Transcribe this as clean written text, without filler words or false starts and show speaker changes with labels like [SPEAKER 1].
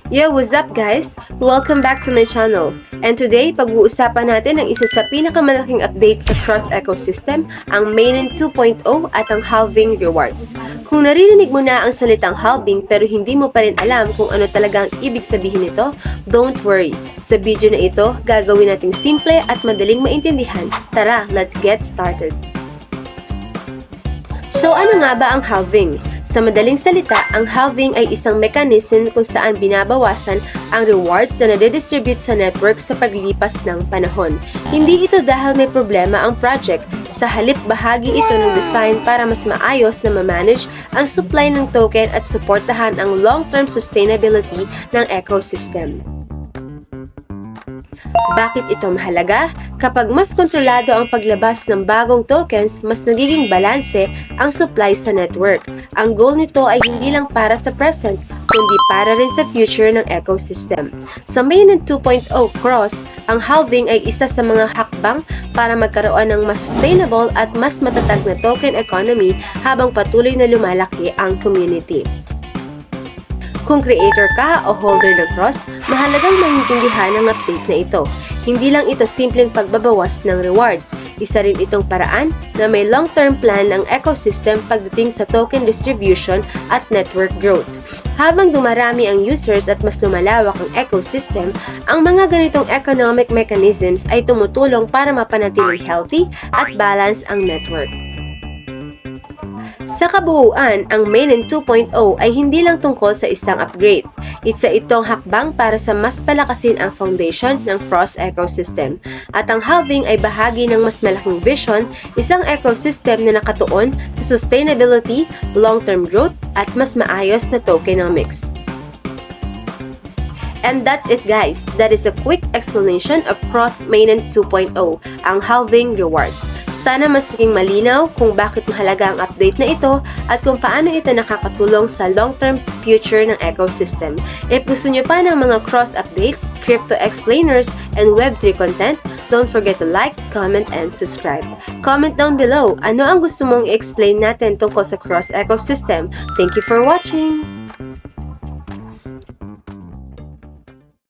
[SPEAKER 1] Yo, what's up guys? Welcome back to my channel. And today, pag-uusapan natin ang isa sa pinakamalaking update sa Cross ecosystem, ang Mainnet 2.0 at ang halving rewards. Kung naririnig mo na ang salitang halving pero hindi mo pa rin alam kung ano talagang ibig sabihin nito, don't worry. Sa video na ito, gagawin nating simple at madaling maintindihan. Tara, let's get started. So ano nga ba ang halving? Sa madaling salita, ang halving ay isang mechanism kung saan binabawasan ang rewards na nade-distribute sa network sa paglipas ng panahon. Hindi ito dahil may problema ang project. Sa halip, bahagi ito ng design para mas maayos na ma-manage ang supply ng token at suportahan ang long-term sustainability ng ecosystem. Bakit ito mahalaga? Kapag mas kontrolado ang paglabas ng bagong tokens, mas nagiging balanse ang supply sa network. Ang goal nito ay hindi lang para sa present, kundi para rin sa future ng ecosystem. Sa Mainnet 2.0 Cross, ang halving ay isa sa mga hakbang para magkaroon ng mas sustainable at mas matatag na token economy habang patuloy na lumalaki ang community. Kung creator ka o holder ng Cross, mahalagang maintindihan ang update na ito. Hindi lang ito simpleng pagbabawas ng rewards. Isa rin itong paraan na may long-term plan ng ecosystem pagdating sa token distribution at network growth. Habang dumarami ang users at mas lumalawak ang ecosystem, ang mga ganitong economic mechanisms ay tumutulong para mapanatiling healthy at balance ang network. Sa kabuuan, ang Mainnet 2.0 ay hindi lang tungkol sa isang upgrade. Isa itong hakbang para sa mas palakasin ang foundation ng Cross ecosystem. At ang halving ay bahagi ng mas malaking vision, isang ecosystem na nakatuon sa sustainability, long-term growth, at mas maayos na tokenomics. And that's it guys. That is a quick explanation of Cross Mainnet 2.0, ang halving rewards. Sana mas naging malinaw kung bakit mahalaga ang update na ito at kung paano ito nakakatulong sa long-term future ng ecosystem. If gusto nyo pa ng mga cross updates, crypto explainers, and Web3 content, don't forget to like, comment, and subscribe. Comment down below, ano ang gusto mong i-explain natin tungkol sa cross ecosystem. Thank you for watching!